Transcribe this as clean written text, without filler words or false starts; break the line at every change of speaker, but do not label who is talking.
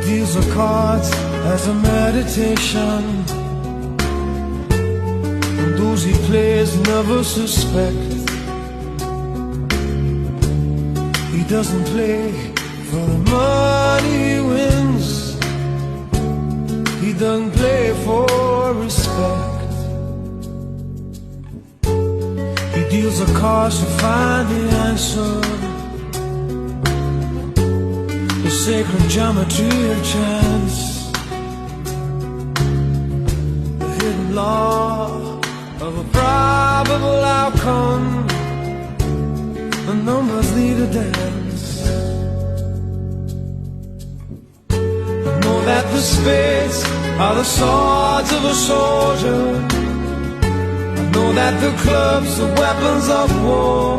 deals the cards as a meditation, and those he plays never suspect. He doesn't play for the money he wins, he doesn't play for respect. He deals the cards to find the answer, the sacred geometry of chance, the hidden law of a probable outcome. The numbers lead a dance. I know that the spades are the swords of a soldier. I know that the clubs are weapons of war.